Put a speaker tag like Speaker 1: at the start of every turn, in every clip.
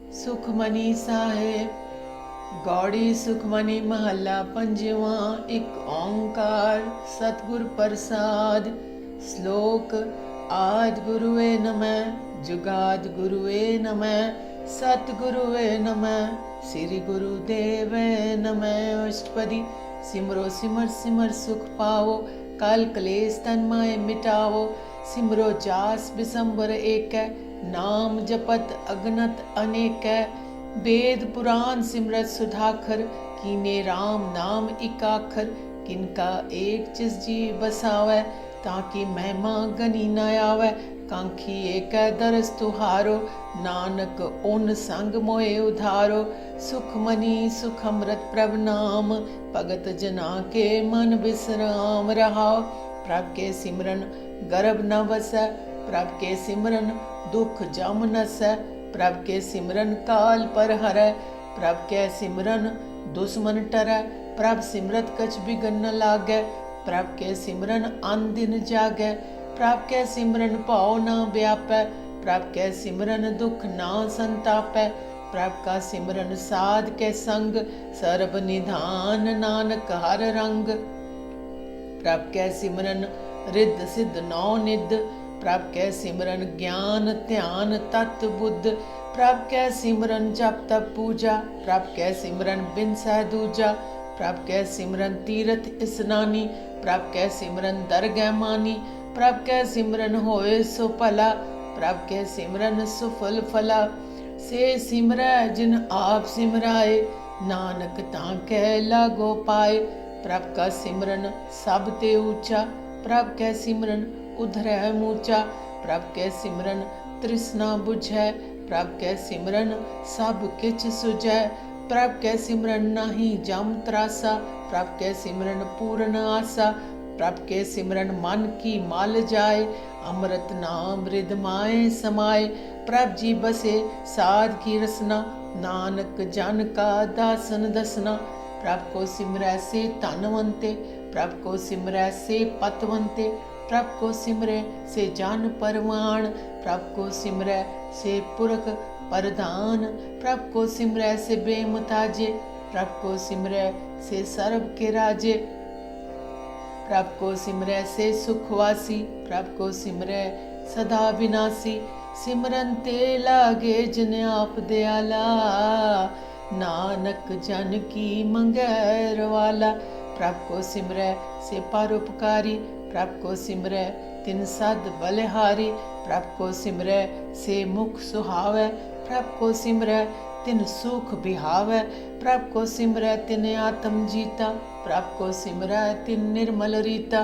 Speaker 1: सुखमनी साहिब गौड़ी सुखमनी महला पंजवा। एक ओंकार सतगुर प्रसाद। श्लोक आदि गुरुवे नमः जुगाद गुरुवे नमः सतगुरुवे नमः श्री गुरुदेवे नमः। अष्टपदी सिमरो सिमर सिमर सुख पावो कल कलेश तन माय मिटावो। सिमरो जास बिसंबर एक नाम जपत अगनत अनेक। वेद पुराण सिमरत सुधाखर कीने राम नाम इकाखर। किनका एक चिस जी बसावै ताकि महिमा गनी न आवै। कांखी एक दरस तुहारो नानक उन संग मोए उधारो। सुख मनी सुख अमृत प्रभ नाम भगत जना के मन विश्राम रहाओ। प्रभ के सिमरन गर्भ न वसै प्रभ के सिमरन दुख जम नसै। प्रभ के सिमरन काल पर हरै प्रभ के सिमरन दुश्मन टरै। प्रभ सिमरत कछ बिगन न लागै प्रभ के सिमरन अन दिन जागै। प्रभ के सिमरन भाव न व्यापै प्रभ के सिमरन दुख ना संतापै। प्रभ का सिमरन साध के संग सर्ब निधान नानक हर रंग। प्रभ के सिमरन रिद्ध सिद्ध नौ निध प्रभ के सिमरन ज्ञान ध्यान तत् बुद्ध। प्रभ के सिमरन जप तप पूजा प्रभ के सिमरन बिन सह दूजा। प्रभ के सिमरन तीरथ स्नानी प्रभ के सिमरन दरगह मानी। प्रभ के सिमरन होए सो भला प्रभ के सिमरन सुफल फला। से सिमरै जिन आप सिमराए नानक ताके लागो पाए। प्रभ का सिमरन सब ते ऊंचा प्रभ के सिमरन उधरै मूचा। प्रभ के सिमरन तृष्णा बुझै प्रभ के सिमरन सब किछ सुझै। प्रभ के सिमरन नाही जम त्रासा प्रभ के सिमरन पूर्ण आसा। प्रभ के सिमरन मन की माल जाए अमृत नाम रिदमाए समाए। प्रभ जी बसे साध की रसना नानक जन का दासन दसना। प्रभ को सिमरै से धनवंते प्रभ को सिमरै से पतवंते। प्रभ को सिमरै से जान परवान प्रभ को सिमरै से पुरख प्रधान। प्रभ को सिमरै से बेमुताजे प्रभ को सिमरै से सर्व के राजे। प्रभ को सिमरै से सुखवासी प्रभ को सिमरै सदा विनाशी। सिमरन ते लागे जिन आप दयाला नानक जन की मंगैर वाला। प्रभ को सिमरै से परोपकारी प्रभ को सिमरै तिन सद बलिहारी। प्रभ को सिमरै से मुख सुहावै प्रभ को सिमरै तिन सुख बिहावै। प्रभ को सिमरै तिन आत्म जीता प्रभ को सिमरै तिन निर्मल रीता।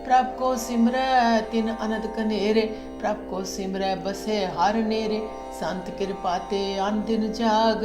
Speaker 1: प्रभ को सिमरै तिन अनंत कनेरे प्रभ को सिमरै बसे हर नेरे। संत कृपा ते अन दिन जाग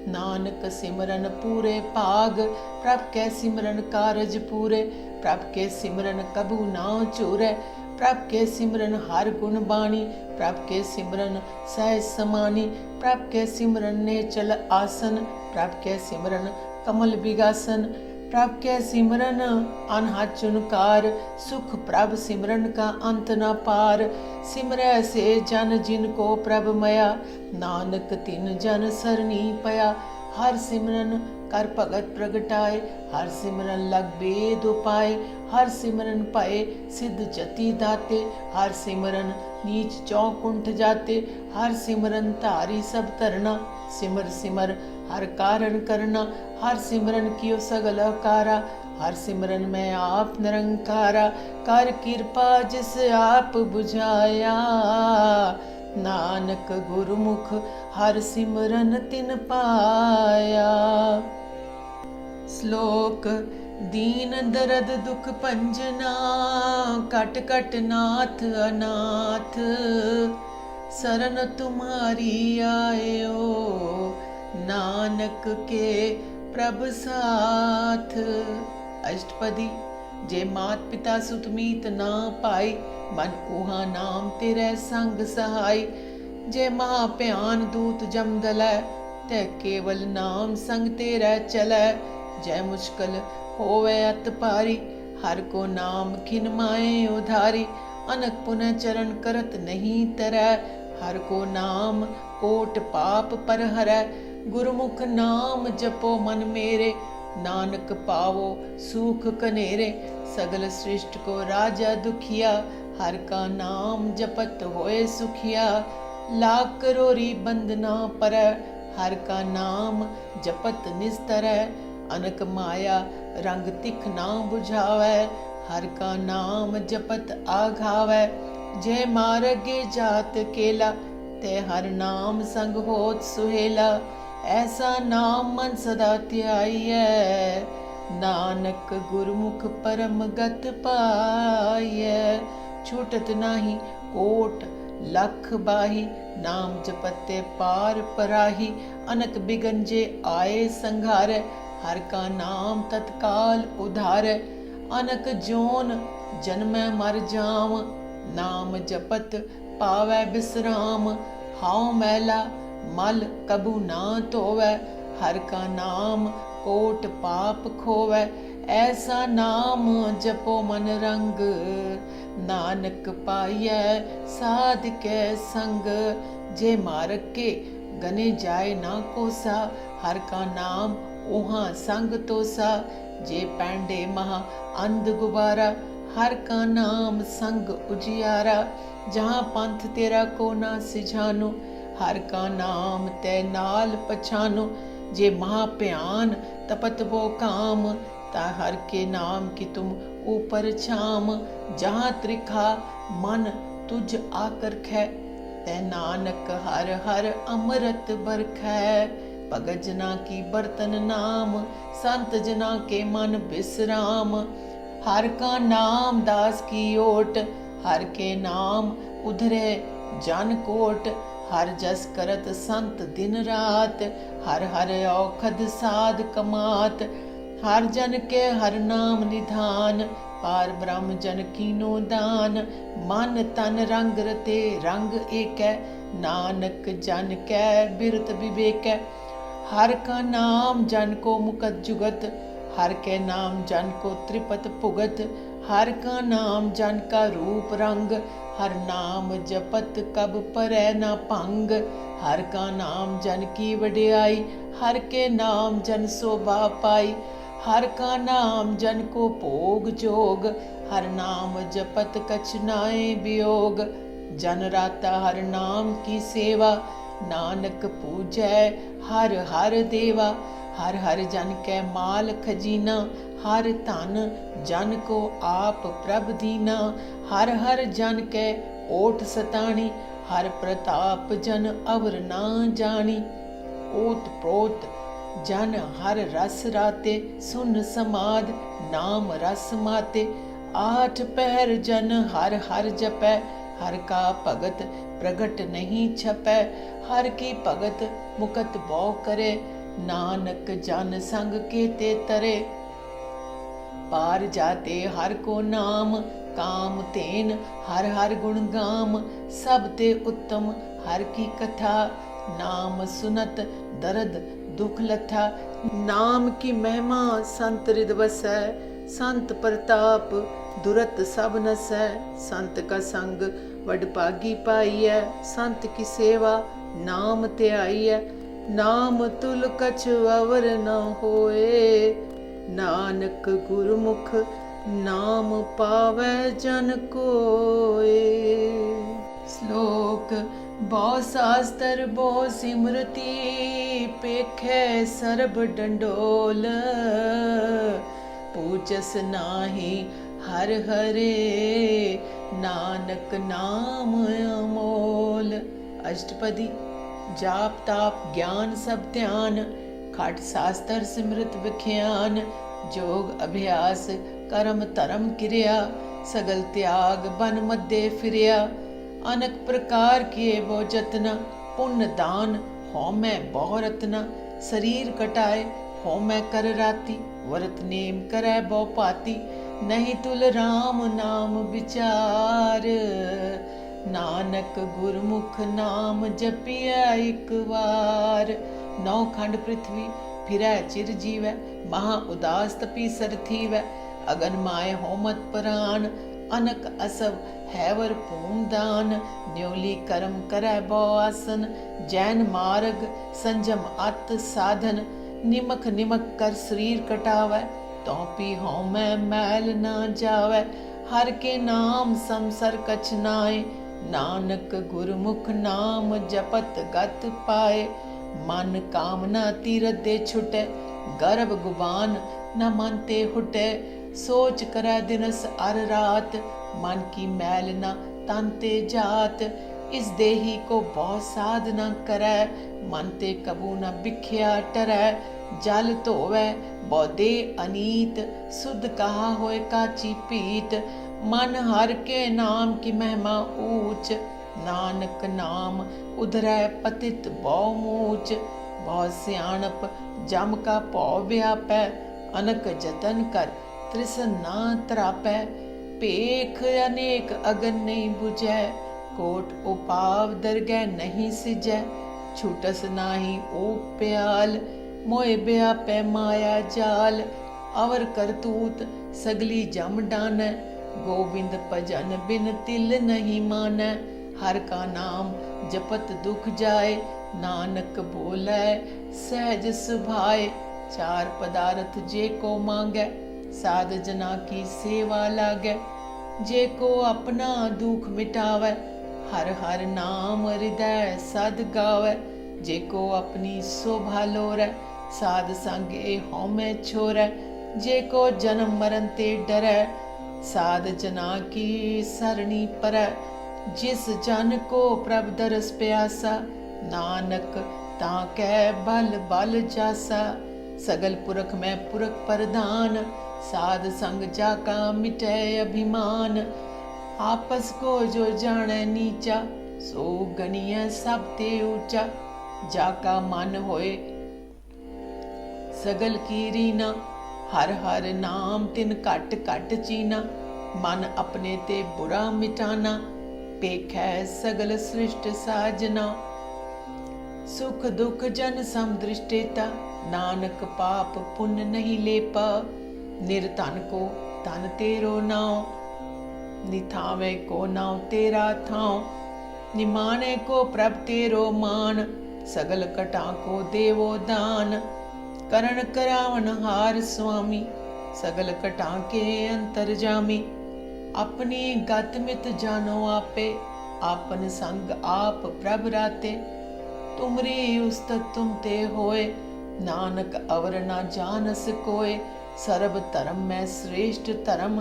Speaker 1: नानक सिमरन पूरे भाग। प्रभ के सिमरन कारज पूरे प्रभ के सिमरन कबू ना चूरै। प्रभ के सिमरन हर गुण बाणी प्रभ के सिमरन सहज समानी। प्रभ के सिमरन ने चल आसन प्रभ के सिमरन कमल बिगासन। प्रभ के सिमरन अनहद चुनकार सुख प्रभ सिमरन का अंत न पार। सिमरै से जन जिन को प्रभ मया नानक तिन जन सरनी पया। हर सिमरन कर भगत प्रगटाए हर सिमरन लग बेद उपाय। हर सिमरन पाए सिद्ध जति दाते हर सिमरन नीच चौकुंठ जाते। हर सिमरन धारी सब धरना सिमर सिमर हर कारण करना। हर सिमरन कियो सगल अकारा हर सिमरन में आप निरंकारा। कर कृपा जिस आप बुझाया नानक गुरुमुख हर सिमरन तिन पाया। श्लोक दीन दर्द दुख पंजना कट कट नाथ अनाथ। शरण तुम्हारी आयो नानक के प्रभ साथ। अष्टपदी जे मात पिता सुत मीत ना पाई मन उहा नाम तेरे संग सहाय। जे महा भयान दूत जम दलै ते केवल नाम संग तेरे चलै। जय मुश्किल होवे अत पारी हर को नाम खिन माए उधारी। अनक पुनः चरण करत नहीं तरह हर को नाम कोट पाप पर हरै। गुरमुख नाम जपो मन मेरे, नानक पावो सुख कनेरे। सगल सृष्टि को राजा दुखिया, हर का नाम जपत होए सुखिया। लाख करोरी बंदना पर, हर का नाम जपत निस्तरै। अनक माया रंग तिख ना बुझावै, हर का नाम जपत आघावै। जय मार्गे जात केला, ते हर नाम संग होत सुहेला। ऐसा नाम मन सदा ध्याइयै, नानक गुरमुख परम गत पाइयै। छूटत नाही कोट लख बाही, नाम जपते पार पराही। अनक बिगन जे आए संघारै, हर का नाम तत्काल उधारै। अनक जोन जन्मै मर जाम, नाम जपत पावै बिसराम। हाउ मैला मल कबू ना धोवै, हर का नाम कोट पाप खोवै। ऐसा नाम जपो मन रंग, नानक पाइयै साध कै संग। जे मार्ग के गने जाए ना कोसा, हर का नाम ओहा संग तोसा। जे पैंडे महा अंध गुबारा, हर का नाम संग उजियारा। जहाँ पंथ तेरा को ना सिझानो, हर का नाम तै नाल पछानो। जे महाभयान तपत वो काम, ता हर के नाम की तुम ऊपर छाम। जहाँ त्रिखा मन तुझ आकर खे, तै नानक हर हर अमृत बरखै। भगत जना की बर्तन नाम, संत जना के मन विश्राम। हर का नाम दास की ओट, हर के नाम उधरे जन कोट। हर जस करत संत दिन रात, हर हर औखद साध कमात। हर जन के हर नाम निधान, पार ब्रह्म जन कीनो दान। मन तन रंग रते रंग एकै, नानक जन कै बिरत विवेकै। हर का नाम जन को मुकत जुगत, हर के नाम जन को त्रिपत भुगत। हर का नाम जन का रूप रंग, हर नाम जपत कब परै ना भंग। हर का नाम जन की वडियाई, हर के नाम जन शोभा पाई। हर का नाम जन को भोग जोग, हर नाम जपत कछ नाए वियोग। जन राता हर नाम की सेवा, नानक पूजै हर हर देवा। हर हर जन कै माल खजीना, हर धन जन को आप प्रभ दीना। हर हर जन कै ओट सताणी, हर प्रताप जन अवर ना जानी। ओत प्रोत जन हर रस राते, सुन समाद नाम रस माते। आठ पहर जन हर हर जपै, हर का भगत प्रगट नहीं छपै। हर की भगत मुकत बौ करे, नानक जन संग केते तरे। पार जाते हर को नाम, काम तेन हर हर गुण गाम। सब ते उत्तम हर की कथा, नाम सुनत दर्द दुख लथा। नाम की महिमा संत हृद बसै, संत प्रताप दुरत सब नसै। संत का संग वडभागी पाइयै, संत की सेवा नाम ध्याइयै। नाम तुल कछ अवर न होए, नानक गुरमुख नाम पावै जन कोए। श्लोक बहु शास्त्र बहु सिमरती, पेखै सर्ब डंडोल। पूजस नाही हर हरे, नानक नाम अमोल। अष्टपदी जाप ताप ज्ञान सब ध्यान, खट शास्त्र सिमरत विख्यान। जोग अभ्यास कर्म धर्म क्रिया, सगल त्याग बन मध्य फिरिया। अनेक प्रकार किए वो जतना, पुण्य दान होमै बहु रत्ना। शरीर कटाए होमै कर राती, व्रत नेम करै बहु पाती। नहीं तुल राम नाम विचार, नानक गुरमुख नाम जपिया एक बार। नौ खंड पृथ्वी फिरै चिर जीवै, महा उदास तपी सर थीवै। अगन माय होमत प्राण, अनक असव हैवर भूमदान। न्योली कर्म करै बौ आसन, जैन मार्ग संजम अत साधन। निमक निमक कर शरीर कटावै, तो पी होमै मैल ना जावै। हर के नाम समसर कछ नाय, नानक गुरमुख नाम जपत गत पाए। मन कामना तीरथ दे छुटै, गर्भ गुबान न मन ते हुटै। सोच करै दिनस अर रात, मन की मैल न तन ते जात। इस देही को बहु साध न करै, मन ते कबू न बिख्या टरै। जल धोवै बौदे अनीत, सुध कहा होए काची पीत। मन हर के नाम की महिमा ऊंच, नानक नाम उधरै पतित बहु मूच। बहु सियाणप जम का भौ व्यापै, अनक जतन कर तृसन ना तरापै। पेख अनेक अगन नहीं बुझै, कोट उपाव दरगह नहीं सिजै। छूटस नाही ऊप प्याल, मोए व्यापै माया जाल। अवर करतूत सगली जम डानै, गोविंद भजन बिन तिल नहीं मानै। हर का नाम जपत दुख जाए, नानक बोलै सहज सुभाए। चार पदार्थ जे को मांगै, साध जना की सेवा लागै। जे को अपना दुख मिटावै, हर हर नाम हृदय सद गावै। जे को अपनी शोभा लोरै, साध संग ए हौमै छोरै। जे को जन्म मरण ते डरै, साध जना की सरणी परै। जिस जन को प्रभ दरस प्यासा, नानक ताकै बल बल जासा। सगल पुरख में पुरख प्रधान, साध संग जाका मिटै अभिमान। आपस को जो जाने नीचा, सो गणिय सब ते ऊंचा। जाका मन होए सगल की रीना, हर हर नाम तिन घट घट चीना। मन अपने ते बुरा मिटाना, पेखै सगल सृष्ट साजना। सुख दुख जन सम दृष्टेता, नानक पाप पुण्य नहीं लेपा। निर्धन को धन तेरो नाव, निथावे को नाव तेरा थाव। निमाने को प्रभ तेरो मान, सगल कटा को देवो दान। करण करावन हार स्वामी, सगल कटा के अंतरजामी। अपनी गत मित जानो आपे, आपन संग आप प्रभ राते। तुमरी उस्तत तुम ते होए, नानक अवर ना जानस कोय। सर्व धर्म में श्रेष्ठ धर्म,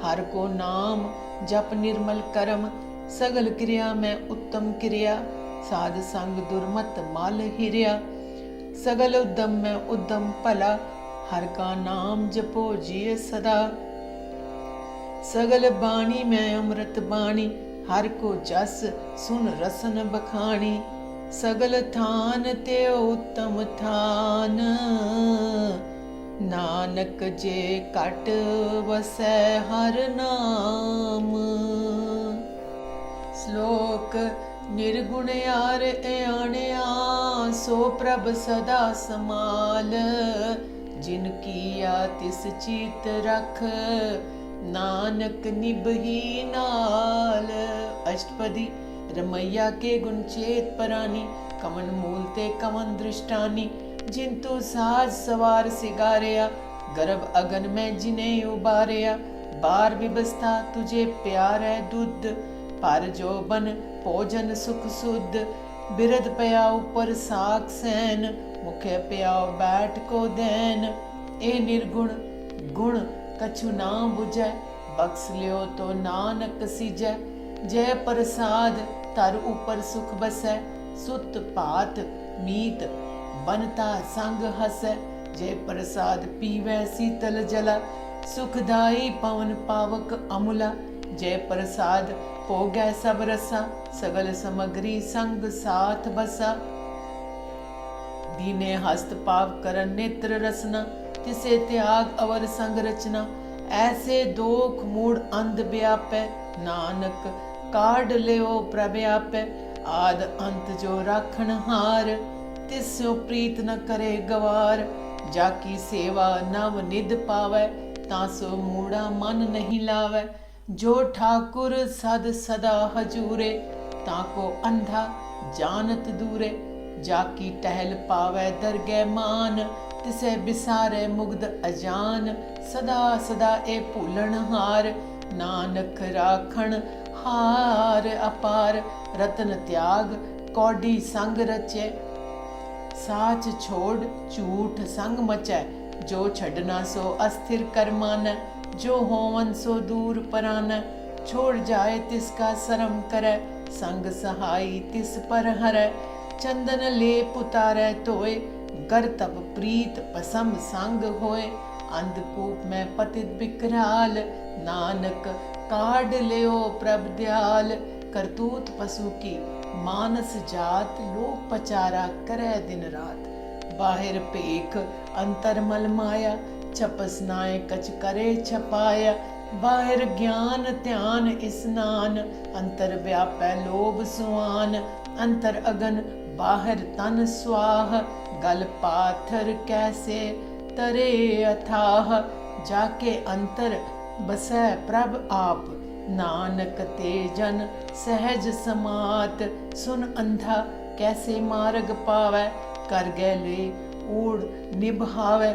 Speaker 1: हर को नाम जप निर्मल करम। सगल क्रिया में उत्तम क्रिया, साध संग दुर्मत मल हिरिया। सगल उद्यम में उद्यम भला, हर का नाम जपो जिय सदा। सगल बाणी में अमृत बाणी, हर को जस सुन रसन बखानी। सगल थान ते उत्तम थान, नानक जे कट वसै हर नाम। श्लोक निर्गुण यार आणिया, सो प्रभ सदा समाल। जिन किया तिस चीत रख, नानक निभही नाल। अष्टपदी रमैया के गुण चेत परानी, कमन मूल ते कमन दृष्टानी। जिंतु साज सवार सिगारिया, गर्भ अगन में जिन्हें उबारिया। बार विवस्था तुझे प्यार है दुध, पर जो बन भोजन सुख सुध। बिरद पया ऊपर साक सैन, मुखे प्याओ बैठ को दैन। ए निर्गुण गुण कछु ना बुझै, बख्स लियो तो नानक सीजै। जय प्रसाद तर ऊपर सुख बसै, सुत भात मीत बनता संग हसै। जय प्रसाद पीवै शीतल जला, सुखदाई पवन पावक अमुला। जय प्रसाद भोगै सब रसा, सगल समग्री संग साथ बसा। दीने हस्त पाव करन नेत्र रसना, तिसे त्याग अवर संग रचना। ऐसे दोख मूड अंध व्यापै, नानक काढ़ लियो प्रव्यापै। आद अंत जो राखण हार, तिस्यो प्रीत न करे गवार। जाकी सेवा नव निध पावै, तासो मूड़ा मन नहीं लावै। जो ठाकुर सद सदा हजूरे, ताको अंधा जानत दूरे। जाकी टहल पावै दरगह मान, तिसे बिसारे मुग्ध अजान। सदा सदा ए भूलन हार, नानक राखण हार अपार। रतन त्याग कौडी संग रचे, साच छोड़ झूठ संग मचै। जो छड़ना सो अस्थिर कर मानै, जो होवन सो दूर परानै। छोड़ जाए तिसका शरम करै, संग सहाई तिस पर हरै। चंदन लेप उतारै धोए, कर तब प्रीत पसम संग होए। अंधकूप में पतित बिकराल, नानक काढ़ लियो प्रभ दयाल। करतूत पशु की मानस जात, लोक पचारा करे दिन रात। बाहिर पेख अंतर मल माया, छपस नाय कछ करे छपाया। बाहिर ज्ञान ध्यान स्नान, अंतर व्यापै लोभ सुआन। अंतर अगन बाहिर तन स्वाह, गल पाथर कैसे तरे अथाह। जाके अंतर बसै प्रभ आप, नानक ते जन सहज समात। सुन अंधा कैसे मार्ग पावै, कर गैले ऊड़ निभावै।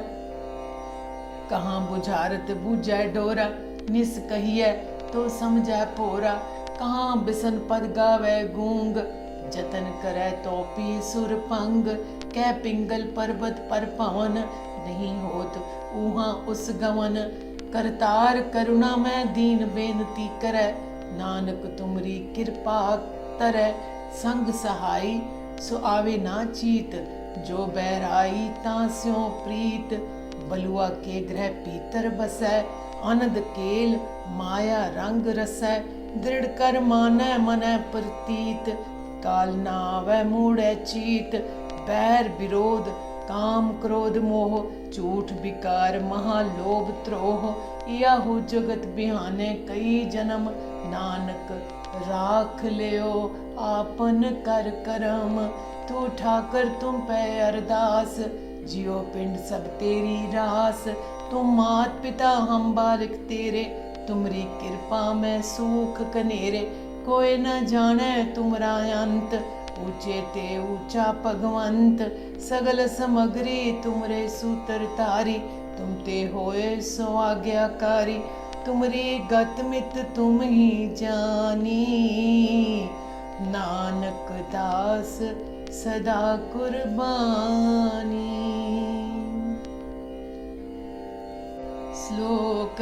Speaker 1: कहाँ बुझारत बूझै डोरा, निस कहिए तो समझै पोरा। कहाँ बिसन पद गावै गूंग, जतन करै तो पी सुर पंग। कै पिंगल पर्वत पर पवन, नहीं होत ऊहा उस गवन। करतार करुणा में दीन बेनती करै, नानक तुमरी कृपा तरै। संग सहाई सो आवे ना चीत, जो बैराई तां स्यों प्रीत। बलुआ के ग्रह पीतर बसै, आनंद केल माया रंग रसै। दृढ़ कर मानै मनै प्रतीत, काल ना आवै मूढ़ै चीत। बैर विरोध काम क्रोध मोह, झूठ विकार महालोभ त्रोह। याहू जगत बिहाने कई जन्म, नानक राख लियो आपन कर करम। तू ठाकर तुम पे अरदास, जियो पिंड सब तेरी रास। तुम मात पिता हम बालिक तेरे, तुमरी कृपा में सूख कनेरे। कोई न जाने तुमरा अंत, ऊंचे ते ऊंचा भगवंत। सगल समग्री तुमरे सूत्र तारी, तुम ते होए सो आज्ञाकारी। तुमरी गत मित तुम ही जानी, नानक दास सदा कुर्बानी। श्लोक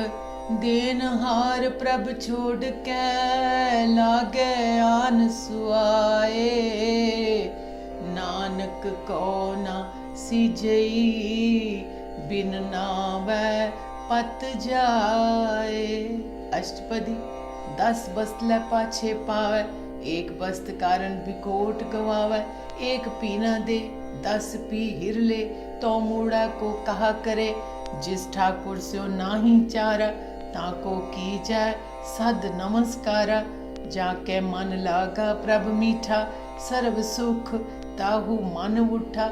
Speaker 1: देनहार प्रभ छोड़ के, लागे आन सुआए। नानक को ना सिजई, बिन नावै पत जाए। अष्टपदी 10 बस्त लै पाछे पावै, एक बस्त कारण बिकोट गवावै। एक पीना दे 10 पी हिर ले, तो मूड़ा को कहा करे। जिस ठाकुर स्यो नाही चारा, ताको कीजै सद नमस्कारा। जाके मन लागा प्रभ मीठा, सर्व सुख ताहू मन उठा।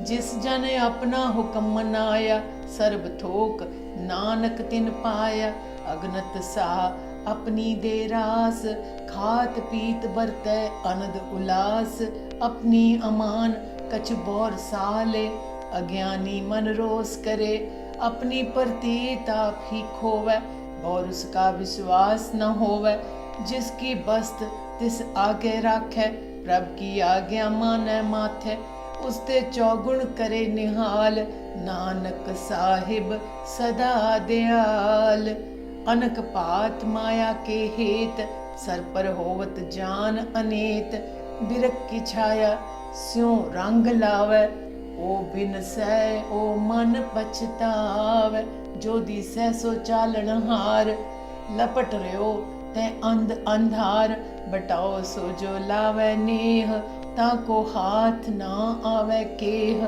Speaker 1: जिस जन अपना हुक्म मनाया, सर्ब थोक नानक तिन पाया। अगनत साह अपनी दे रास, खात पीत बरतै अनद उलास। अपनी अमान कछ बौर साले, अज्ञानी मन रोस करे। अपनी प्रतीत आप ही खोवै, और उसका विश्वास न होवै। जिसकी बस्त तिस आगे राखै, प्रभ की आज्ञा मानै माथै। उसते चौगुण करे निहाल, नानक साहिब सदा दयाल। अनक पात माया के हेत, सर पर होवत जान अनेत। बिरख की छाया स्यों रंग लावै, ओ बिन सै ओ मन पछतावै। जो दिसै सो चालन हार, लपट रहो तै अंध अंधार। बटाओ सो जो लावै नेह, ताको हाथ ना आवे केह।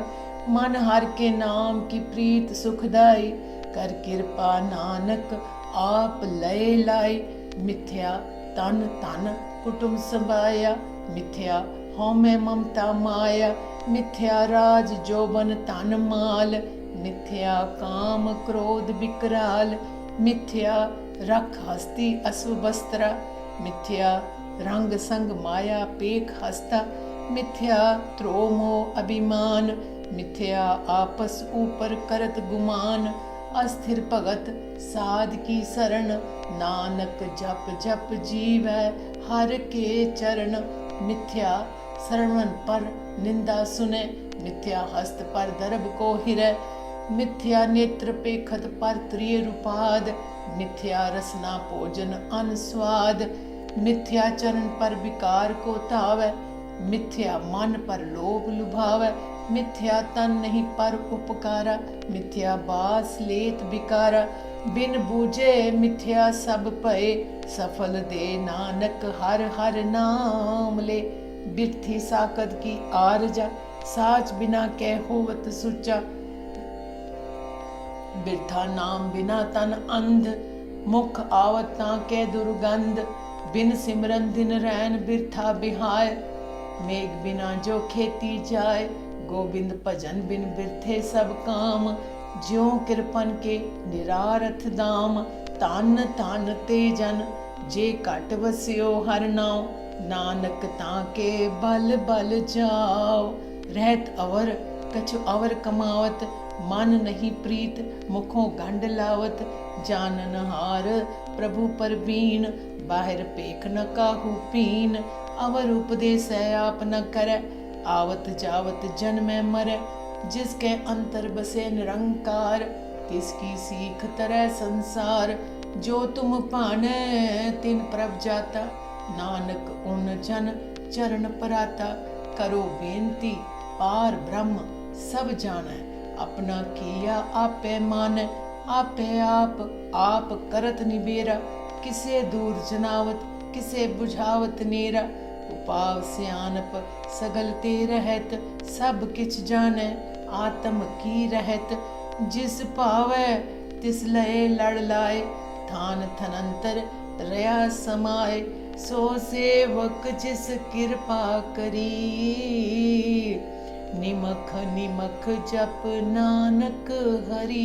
Speaker 1: मन हर के नाम की प्रीत सुखदाई, कर कृपा नानक आप लय लाई। मिथ्या तन धन कुटुंब संभाया, मिथ्या हौमे ममता माया। मिथ्या राज जोबन धन माल, मिथ्या काम क्रोध विकराल। मिथ्या रख हस्ती अश्व बस्त्रा, मिथ्या रंग संग माया पेख हस्ता, मिथ्या त्रोमो अभिमान, मिथ्या आपस ऊपर करत गुमान, अस्थिर भगत साध की शरण, नानक जप जप जीवै हर के चरण, मिथ्या श्रवण पर निंदा सुने, मिथ्या हस्त पर दर्भ को हिरै, मिथ्या नेत्र पेखत पर त्रिय रूपाद, मिथ्या रसना भोजन अन स्वाद, मिथ्या चरण पर विकार को धावै, मिथ्या मन पर लोभ लुभावै, मिथ्या तन नहीं पर उपकारा, मिथ्या बास लेत बिकारा, बिन बूझे मिथ्या सब भय, सफल दे नानक हर हर नाम ले, बिरथी साकत की आरजा, साच बिना कह होवत सुचा, बिरथा नाम बिना तन अंध, मुख आवत ताके दुर्गंध, बिन सिमरन दिन रैन बिरथा बिहाय, मेघ बिना जो खेती जाय, गोबिंद भजन बिन बिरथे सब काम, ज्यों कृपन के निरारथ दाम, तन तन ते जन जे घट वस्यो हर नाम, नानक ताके बल बल जाओ, रहत अवर कछु अवर कमावत, मन नहीं प्रीत मुखों गंड लावत, जानन हार प्रभु परवीन, बाहिर पेख न काहू पीन, अवर उपदेश आप न करे, आवत जावत जन्मै मरै, जिसके अंतर बसे निरंकार, तिसकी सीख तरह संसार, जो तुम पाने तिन प्रभ जाता, नानक उन जन चरण पराता, करो बेनती पार ब्रह्म सब जानै, अपना किया आपे माने, आपे आप करत निबेरा, किसे दूर जनावत किसे बुझावत नेरा, उपाव सियानप सगल ते रहत, सब किछ जाने आत्म की रहत, जिस पावै तिस लय लड़ लाए, थान थनंतर रया समाए, सो सेवक जिस कृपा करी, निमख निमख जप नानक हरि।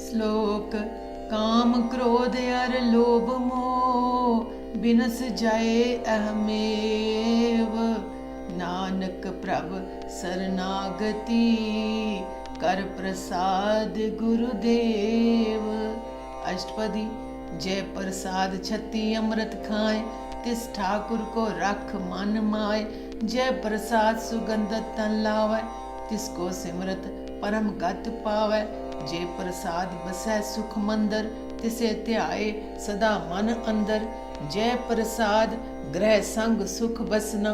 Speaker 1: श्लोक काम क्रोध अर लोभ मोह बिनस जाए अहमेव, नानक प्रभ शरणागति कर प्रसाद गुरुदेव। अष्टपदी। जय प्रसाद छत्ती अमृत खाए, तिस ठाकुर को रख मन माय। जय प्रसाद सुगंधत तन लावै, तिसको सिमरत परम गत पावै। जय प्रसाद बसै सुख मंदर, तिसे ध्याए सदा मन अंदर। जय प्रसाद ग्रह संग सुख बसना,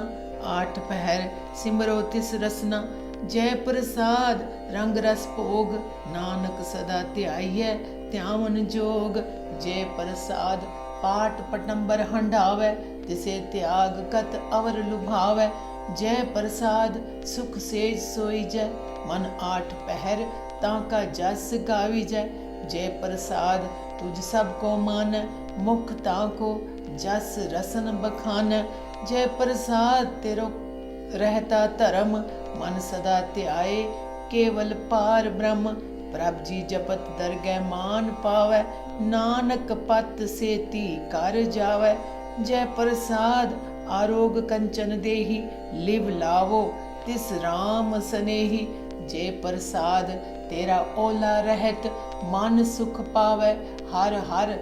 Speaker 1: आठ पहर सिमरो तिस रसना। जय प्रसाद रंग रस भोग, नानक सदा ध्याइयै ध्यावन जोग। जय प्रसाद पाट पटंबर हंडावै, तिसे त्याग कत अवर लुभावै। जय प्रसाद सुख सेज सोई जय, मन आठ पहर ताका जस गावी जय। जय प्रसाद तुझ सबको मानै, मुख ताको जस रसन बखानै। जय प्रसाद तेरो रहता धर्म, मन सदा ध्याए केवल पार ब्रह्म। प्रभ जी जपत दरगह मान पावै, नानक पत सेती कर जावै। जय प्रसाद आरोग कंचन देही, लिव लावो तिस राम सनेही। जय प्रसाद तेरा ओला रहत, मन सुख पावै हर हर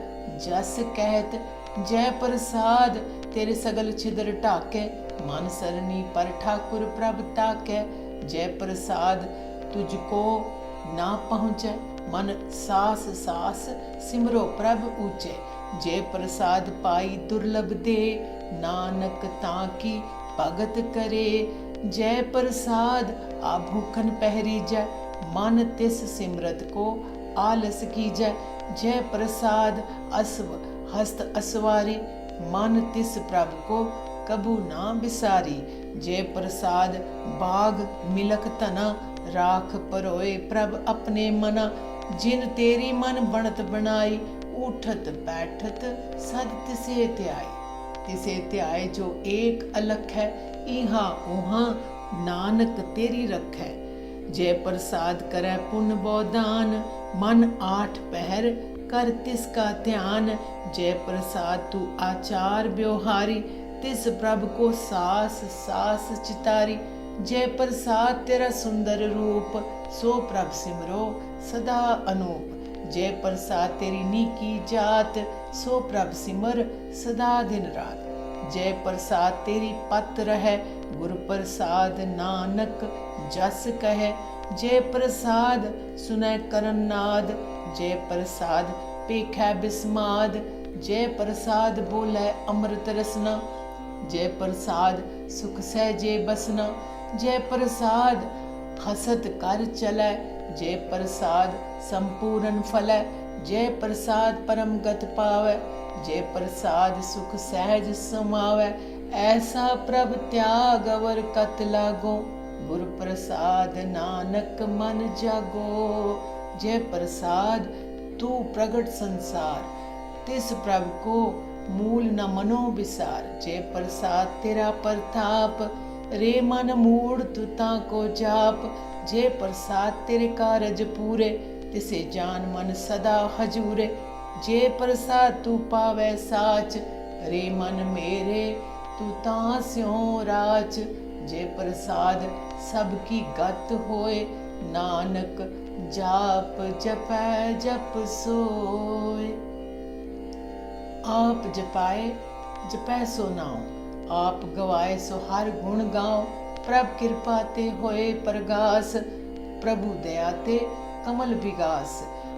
Speaker 1: जस कहत। जय प्रसाद तेरे सगल छिद्र ढाकै, मन सरनी पर ठाकुर प्रभ ताकै। जय प्रसाद तुझको ना पहुँचै, मन सास सास सिमरो प्रभ ऊँचे। जय प्रसाद पाई दुर्लभ दे, नानक ताकी भगत करे। जय प्रसाद आभूखन पहरी जय, मन तिस सिमरत को आलस कीजै। जय प्रसाद अश्व हस्त असवारी, मन तिस प्रभ को कबू ना बिसारी। जय प्रसाद बाग मिलक तना, राख परोए प्रभ अपने मना। जिन तेरी मन बनत बनाई, उठत बैठत सद तिसे ध्याई। तिसे ध्याए जो एक अलख है, इहाँ उहाँ नानक तेरी रखै। जय प्रसाद करे पुण्य बौदान, मन 8 पहर कर तिसका ध्यान। जय प्रसाद तू आचार व्यवहारी, तिस प्रभु को सास सास चितारी। जय प्रसाद तेरा सुंदर रूप, सो प्रभ सिमरो सदा अनूप। जय प्रसाद तेरी नीकी जात, सो प्रभ सिमर सदा दिन रात। जय प्रसाद तेरी पत रहे, गुर प्रसाद नानक जस कहे। जय प्रसाद सुनै करन नाद, जय प्रसाद पेखै बिस्माद। जय प्रसाद बोले अमृत रसना, जय प्रसाद सुख सहजे बसना। जय प्रसाद हसत कर चलै, जय प्रसाद संपूर्ण फलै। जय प्रसाद परम गत पावै, जय प्रसाद सुख सहज समावै। ऐसा प्रभ त्याग अवर कत लागो, गुर प्रसाद नानक मन जागो। जय प्रसाद तू प्रगट संसार, तिस प्रभ को मूल न मनो विसार। जय प्रसाद तेरा प्रताप, रे मन मूड तू ताको जाप। जय प्रसाद तेरे कारज पूरे, तिसे जान मन सदा हजूरे। जय प्रसाद तू पावै साच, रे मन मेरे तू तां स्यों राच। जय प्रसाद सबकी गत होए, नानक जाप जपै जप सोए। आप जपाए जपै सो नाम, आप गवाए सो हर गुण गाओ। प्रभ कृपा ते होए प्रगास, प्रभु दया ते कमल विगास।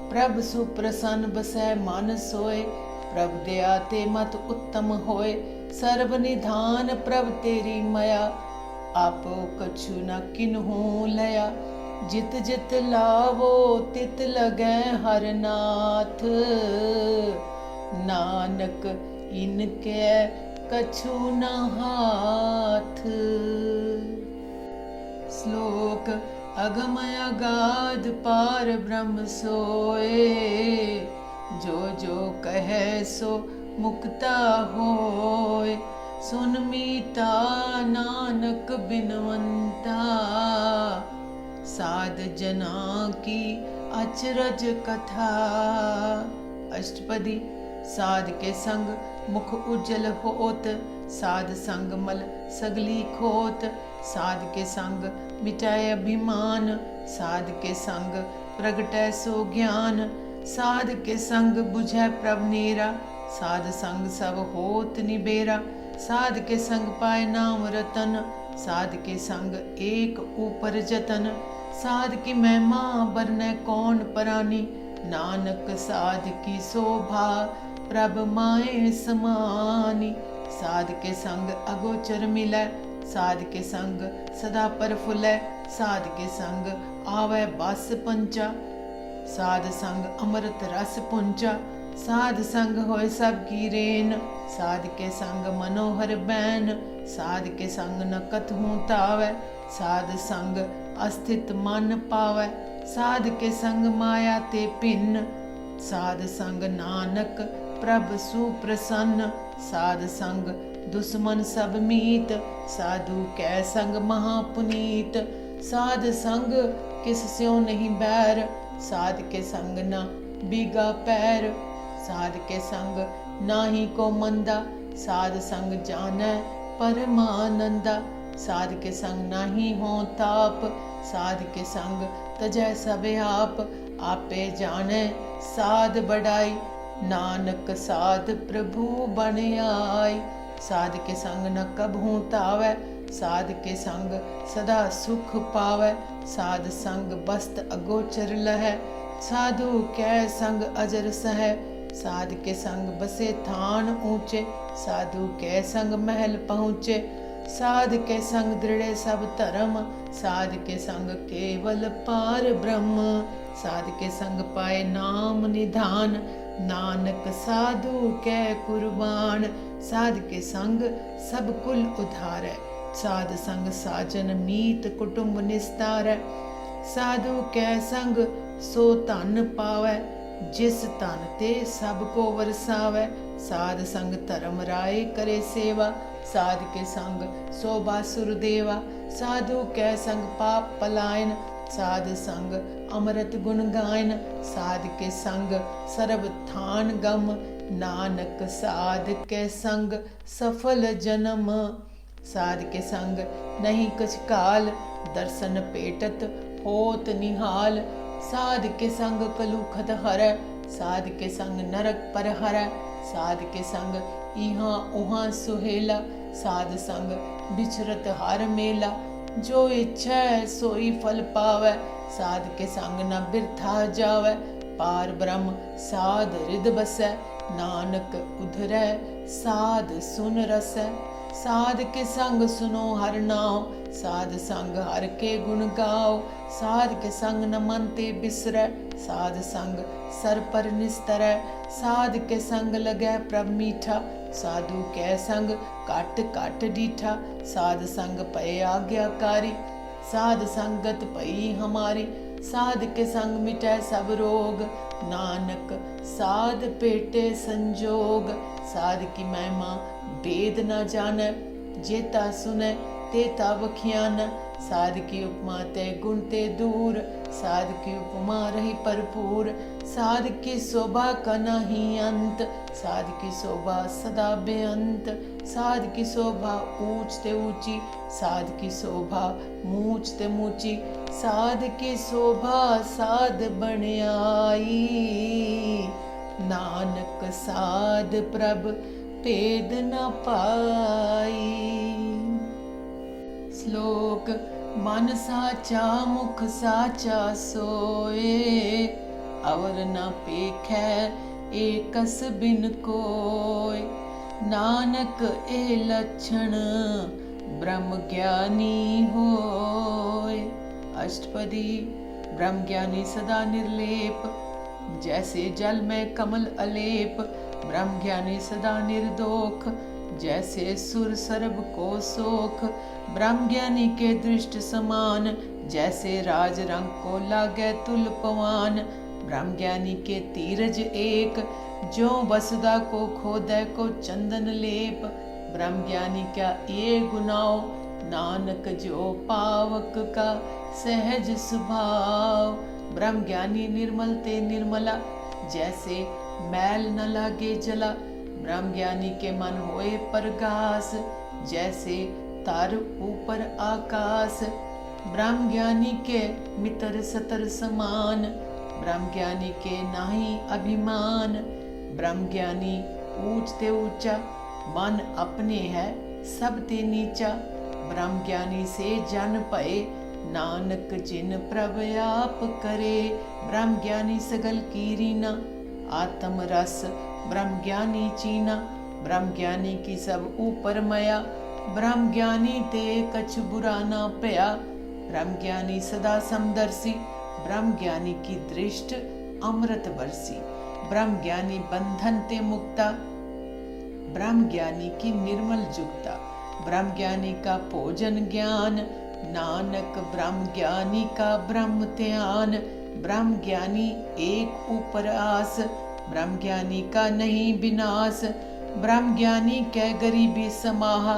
Speaker 1: प्रभ सुप्रसन्न बसै मन सोए, प्रभ दया ते मत उत्तम होए। सर्व निधान प्रभ तेरी मया, आपो कछु न किन्हू लया। जित जित लावो तित लगै हर नाथ, नानक इनके कछु न हाथ। श्लोक अगम अगाध पार ब्रह्म सोए, जो जो कहे सो मुक्ता होए। सुन मीता नानक बिनवंता, साध जना की अचरज कथा। अष्टपदी। साध के संग मुख उज्जल होत, साध संग मल सगली खोत। साध के संग मिटाए अभिमान, साध के संग प्रगटै सो ज्ञान। साध के संग बुझै प्रभ नेरा, साध संग सब होत निबेरा। साध के संग पाए नाम रतन, साध के संग एक ऊपर जतन। साध की महिमा बरनै कौन परानी, नानक साध की शोभा प्रभ माए समानी। साध के संग अगोचर मिलै, साध के संग सदा प्रफुल्लै। साध के संग आवे बस पंचा, साध संग अमृत रस पुंचा। साध संग होए सब की रेन, साध के संग मनोहर बैन। साध के संग न कतहु तावै, साध संग अस्थित मन पावै। साध के संग माया ते भिन्न, साध संग नानक प्रभ सुप्रसन्न। साध संग दुश्मन सब मीत, साधु कै संग महापुनीत। साध संग किस स्यों नहीं बैर, साध के संग न बीगा पैर। साध के संग नाही को मंदा, साध संग जानै परमानंदा। साध के संग नाही हो ताप, साध के संग तजै सब आप। आपे जानै साध बढ़ाई, नानक साध प्रभु बन आई। साध के संग न कबहू तावै, साध के संग सदा सुख पावै। साध संग बस्त अगोचर लहै, साधु कै संग अजर सहै। साध के संग बसे थान ऊंचे, साधु कै संग महल पहुँचे। साध के संग दृढ़ सब धर्म, साध के संग केवल पार ब्रह्म। साध के संग पाए नाम निधान, नानक साधु कै कुर्बान। साध के संग सब कुल उधारै, साध संग साजन मीत कुटुंब निस्तारै। साधु कै संग सो धन पावै, जिस धन ते सब को वरसावै। साध संग धर्म राय करे सेवा, साध के संग शोभा सुरदेवा। साधु कै संग पाप पलायन, साध संग अमृत गुण गायन, साध के संग सर्ब थान गम, नानक साध के संग सफल जन्म। साध के संग नहीं कुछ काल, दर्शन पेटत होत निहाल, साध के संग कलुखत हरै, साध के संग नरक पर हरै, साध के संग इहाँ उहाँ सुहेला, साध संग बिछरत हर मेला, जो इच्छा सोई फल पावै, साध के संग न बिरथा जावै, पार ब्रह्म साध रिद बसै, नानक उधरै साध सुन रसै। साध के संग सुनो हर नाम, साध संग हर के गुण गाओ, साध के संग न मन ते बिसरै, साध संग सर पर निस्तरै, साध के संग लगै प्रभ मीठा, साधु कै संग कट कट डीठा, साध संग पए आज्ञाकारी, साध संगत पई हमारी, साध के संग मिटै सब रोग, नानक साध पेटे संजोग। साध की महिमा वेद न जानै, जेता सुनै तेता बखियान, साध की उपमा ते गुण ते दूर, साध की उपमा रही भरपूर, साध की शोभा का नहीं अंत, साध की शोभा सदा बेअंत, साध की शोभा ऊंच ते ऊंची, साध की शोभा मूंच ते मूंची, साध की शोभा साध बन आई, नानक साध प्रभ भेद न पाई। श्लोक मन साचा मुख साचा सोए, अवर न पेखै एकस बिन कोय, नानक ए लक्षण ब्रह्म ज्ञानी होय। अष्टपदी। ब्रह्म ज्ञानी सदा निर्लेप, जैसे जल में कमल अलेप, ब्रह्म ज्ञानी सदा निर्दोख, जैसे सुर सर्ब को सोख, ब्रह्म ज्ञानी के दृष्ट समान, जैसे राज रंग को लागे तुल पवान, ब्रह्म ज्ञानी के तीरज एक, जो वसुधा को खोदै को चंदन लेप, ब्रह्म ज्ञानी क्या ये गुनाओ, नानक जो पावक का सहज स्वभाव, ब्रह्म ज्ञानी निर्मल ते निर्मला, जैसे मैल न लागे जला, ब्रह्म ज्ञानी के मन होए परगास, जैसे तार ऊपर आकाश, ब्रह्म ज्ञानी के मितर सतर समान, ब्रह्म ज्ञानी के नाही अभिमान, ब्रह्म ज्ञानी ऊंच ते ऊंचा, मन अपने है सब ते नीचा, ब्रह्म ज्ञानी से जन भये, नानक जिन प्रभ आप करे, ब्रह्म ज्ञानी सगल की रीना, आत्म रस ब्रह्म ज्ञानी चीना, ब्रह्म ज्ञानी की सब ऊपर मया, ब्रह्म ज्ञानी ते कछ बुरा ना पया, ब्रह्म ज्ञानी सदा समदर्शी, ब्रह्म ज्ञानी की दृष्ट अमृत बरसी, ब्रह्म ज्ञानी बंधन ते मुक्ता, ब्रह्म ज्ञानी की निर्मल जुगता, ब्रह्म ज्ञानी का भोजन ज्ञान, नानक ब्रह्म ज्ञानी का ब्रह्म ध्यान, ब्रह्म ज्ञानी एक ऊपर आस, ब्रह्म ज्ञानी का नहीं विनाश, ब्रह्म ज्ञानी कै गरीबी समाहा,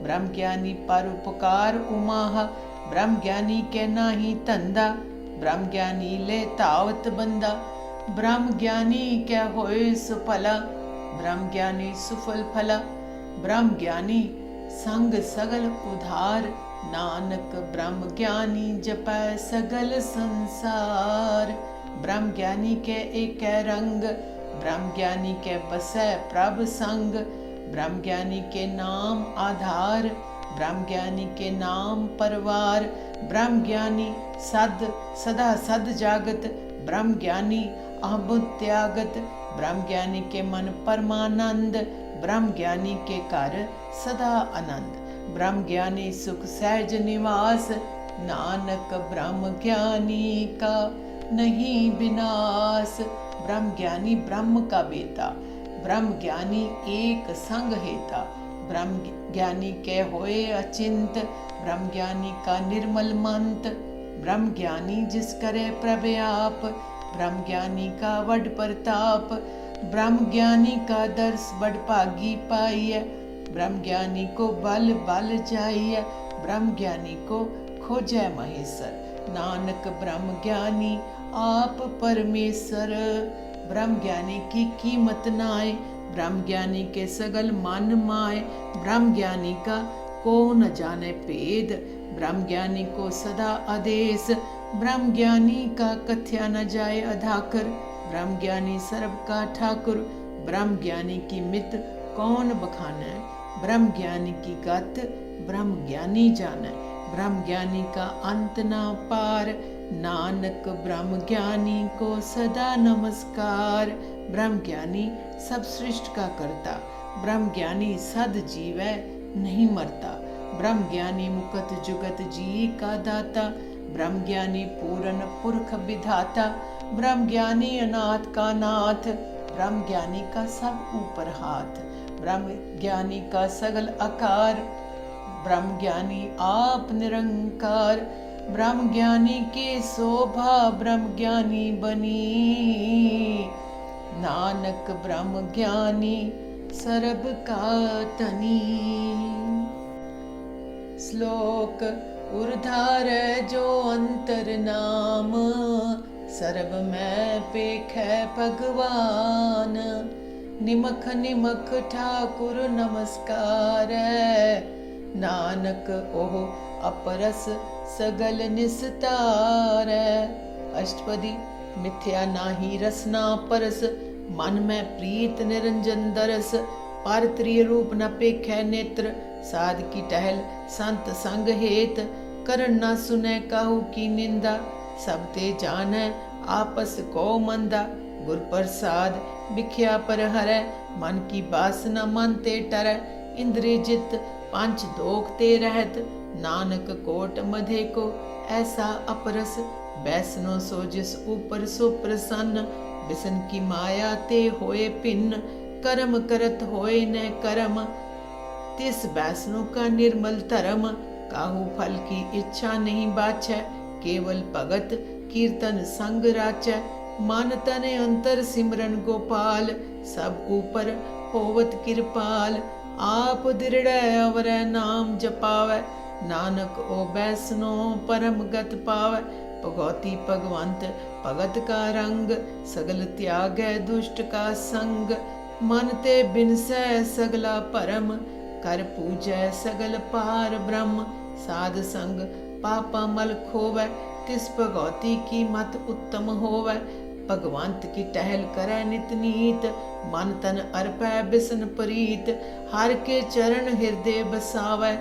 Speaker 1: ब्रह्म ज्ञानी परोपकार उमाहा, ब्रह्म ज्ञानी के नाही धंधा, ब्रह्म ज्ञानी ले तावत बंदा, ब्रह्म ज्ञानी कै होए सुफला, ब्रह्म ज्ञानी सुफल फला, ब्रह्म ज्ञानी संग सगल उधार, नानक ब्रह्म ज्ञानी जपै सगल संसार, ब्रह्म ज्ञानी के एक रंग, ब्रह्म ज्ञानी के बसै प्रभ संग, ब्रह्म ज्ञानी के नाम आधार, ब्रह्म ज्ञानी के नाम परवार, ब्रह्म ज्ञानी सद सदा सद जागत, ब्रह्म ज्ञानी अहबुद त्यागत, ब्रह्म ज्ञानी के मन परमानंद, ब्रह्म ज्ञानी के घर सदा आनंद, ब्रह्म ज्ञानी सुख सहज निवास, नानक ब्रह्म ज्ञानी का नहीं विनाश, ब्रह्म ज्ञानी ब्रह्म का बेटा, ब्रह्म ज्ञानी एक संग हेता, ब्रह्म ज्ञानी के होए अचिंत, ब्रह्म ज्ञानी का निर्मल मंत, ब्रह्म ज्ञानी जिस करे प्रभयाप, ब्रह्म ज्ञानी का वड प्रताप, ब्रह्म ज्ञानी का दर्श बड़ भागी पाइय, ब्रह्म ज्ञानी को बल बल जाइय, ब्रह्म ज्ञानी को खोजै महेश्वर, नानक ब्रह्म ज्ञानी आप परमेश्वर। ब्रह्म ज्ञानी की कीमत नाय, ब्रह्म ज्ञानी के सगल मन माय। ब्रह्म ज्ञानी का को न जाने भेद, ब्रह्म ज्ञानी को सदा आदेश। ब्रह्म ज्ञानी का कथ्या न जाए अधाकर, ब्रह्म ज्ञानी सर्व का ठाकुर। ब्रह्म ज्ञानी की मित कौन बखाने, ब्रह्म ज्ञानी की गत ब्रह्म ज्ञानी जाने। ब्रह्म ज्ञानी का अंत ना पार, नानक ब्रह्म ज्ञानी को सदा नमस्कार। ब्रह्म ज्ञानी सब सृष्टि का करता, ब्रह्म ज्ञानी सद जीवै नहीं मरता। ब्रह्म ज्ञानी मुकत जुगत जी का दाता, ब्रह्म ज्ञानी पूरन पुरख विधाता। ब्रह्म ज्ञानी अनाथ का नाथ, ब्रह्म ज्ञानी का सब ऊपर हाथ। ब्रह्म ज्ञानी का सगल आकार, ब्रह्म ज्ञानी आप निरंकार। ब्रह्म ज्ञानी के शोभा ब्रह्म ज्ञानी बनी, नानक ब्रह्म ज्ञानी सर्ब का तनी। श्लोक उर्धार जो अंतर नाम, सर्ब में पेख भगवान। निमख निमख ठाकुर नमस्कार, नानक ओह अपरस सगल निस्तार। अष्टपदी मिथ्या नाही रसना परस, मन में प्रीत निरंजन दरस। पर त्रिय रूप न पेखै नेत्र, साध की टहल संत संग हेत। करन न सुनै काहू की निंदा, सब ते जानै आपस को मंदा। गुर प्रसाद बिख्या पर हरै, मन की बासना मन ते टरै। इंद्रिय जित पंच दोख ते रहत, नानक कोट मधे को ऐसा अपरस। बैसनो सो जिस ऊपर सो प्रसन्न, बिसन की माया ते होए भिन्न। कर्म करत होए न कर्म, तिस बैसनो का निर्मल धर्म। काहू फल की इच्छा नहीं बाछै, केवल भगत कीर्तन संग राचै। मन तन अंतर सिमरन गोपाल, सब ऊपर होवत कृपाल। आप दृढ़ अवरै नाम जपावै, नानक ओ बैसनो परम गत पावै। भगवती भगवंत भगत का रंग, सगल त्यागै दुष्ट का संग। मन ते बिनसै सगला परम, कर पूजै सगल पार ब्रह्म। साध संग पापा मल खोवै, तिस भगवती की मत उत्तम होवै। भगवंत की टहल करै नित नीत, मन तन अर्पै बिसन प्रीत। हर के चरण हृदय बसावै,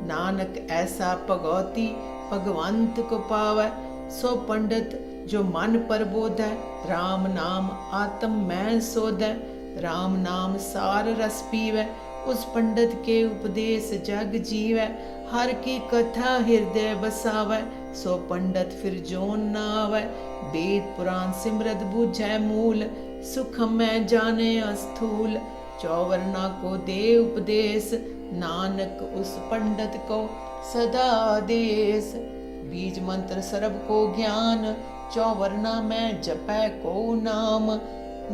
Speaker 1: नानक ऐसा भगवती भगवंत को पावै। सो पंडित जो मन प्रबोधै, राम नाम आत्म मैं सोधै। राम नाम सार रस पीवै, उस पंडित के उपदेश जग जीवै। हर की कथा हृदय बसावै, सो पंडित फिर जोन न आवै। वेद पुराण सिमरत बूझै मूल, सुख में जाने अस्थूल। चौवर्णा को दे उपदेश, नानक उस पंडित को सदा आदेश। बीज मंत्र सर्ब को ज्ञान, चौवर्णा में जपै को नाम।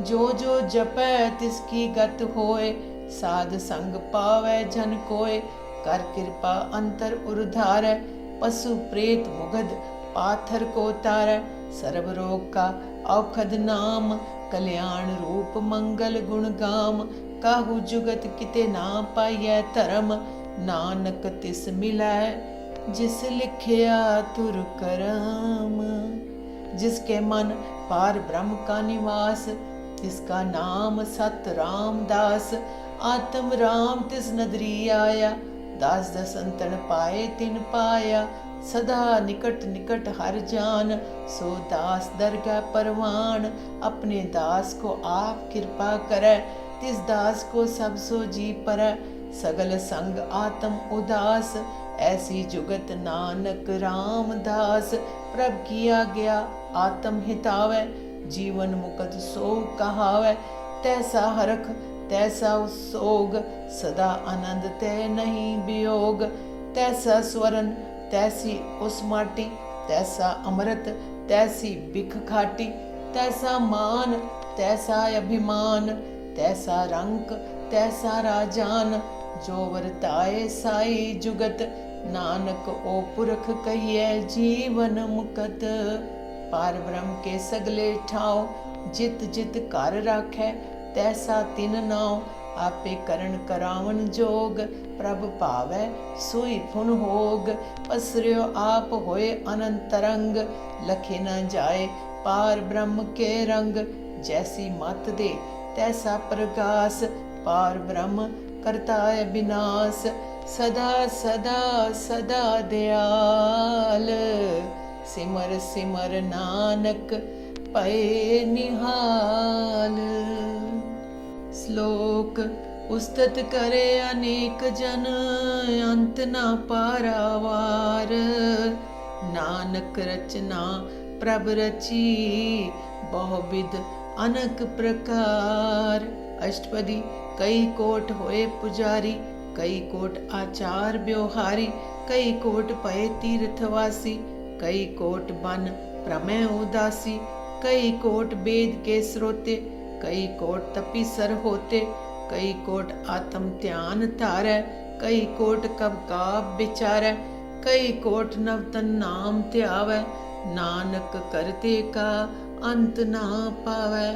Speaker 1: जो जो जपै तिसकी गत होए, साध संग पावै जन कोय। कर कृपा अंतर उर्धारै, पशु प्रेत मुगध पाथर को तारै। सर्व रोग का औखद नाम, कल्याण रूप मंगल गुण गाम। काहू जुगत किते ना पाइयै धर्म, नानक तिस मिलै जिस लिखिया तुर करम। जिसके मन पार ब्रह्म का निवास, तिसका नाम सत रामदास। आत्म राम तिस नदरी आया, दास दसंतन पाए तिन पाया। सदा निकट निकट हर जान, सो दास दरगाह परवान। अपने दास को आप कृपा करे, तिस दास को सब सो जी परै। सगल संग आत्म उदास, ऐसी जुगत नानक रामदास। प्रभ किया गया आत्म हितावै, जीवन मुकत सो कहावै। तैसा हरख तैसा सोग, सदा आनंद तै नहीं वियोग। तैसा स्वरन तैसी उस माटी, तैसा अमृत तैसी बिख खाटी। तैसा मान तैसा अभिमान, तैसा रंक तैसा राजान। जो वर्ताए साई जुगत, नानक ओ पुरख कहिए जीवन मुकत। पार ब्रह्म के सगले ठाव जित जित कर राखै तैसा तिन नाव। आपे करण करावन जोग प्रभ भावै सोई फुन होग। पसरियो आप होए अनंत तरंग लखे न जाए पार ब्रह्म के रंग। जैसी मत दे तैसा प्रगास पार ब्रह्म करता है विनाश। सदा सदा सदा दयाल सिमर सिमर नानक पए निहाल। श्लोक उस्तत करे अनेक जन अंत न पारावार। नानक रचना प्रभ रची बहुविध अनक प्रकार। अष्टपदी कई कोट होए पुजारी कई कोट आचार व्यवहारी। कई कोट पए तीर्थवासी कई कोट बन प्रमेय उदासी। कई कोट वेद के स्रोते कई कोट तपीसर होते। कई कोट आत्म ध्यान धारै कई कोट कब काब विचारै। कई कोट नवतन नाम ध्यावै नानक करते का अंत ना पावै।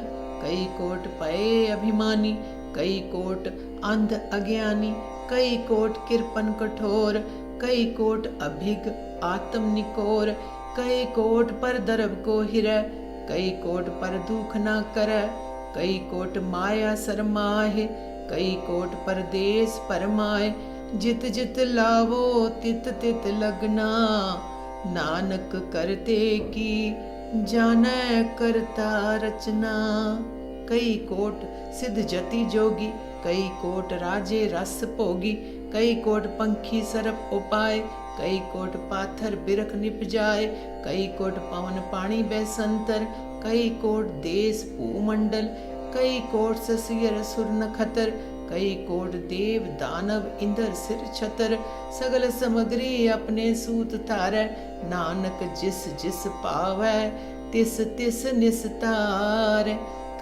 Speaker 1: कई कोट पए अभिमानी कई कोट अंध अज्ञानी। कई कोट कृपन कठोर कई कोट अभिग आत्म निकोर। कई कोट पर दर्भ को हिरै कई कोट पर दुख ना करੈ। कई कोट माया सरमाहे कई कोट परदेस परमाए। जित जित लावो तित तित लगना नानक करते की जानै करता रचना। कई कोट सिद्ध जति जोगी कई कोट राजे रस भोगी। कई कोट पंखी सरप उपाय कई कोट पाथर बिरख निपजाए। कई कोट पवन पानी बैसंतर कई कोट देश भूमंडल। कई कोट ससियर सुर नखतर कई कोट देव दानव इंद्र सिर छतर। सगल समग्री अपने सूत थारै नानक जिस जिस पावै तिस तिस निस्तार।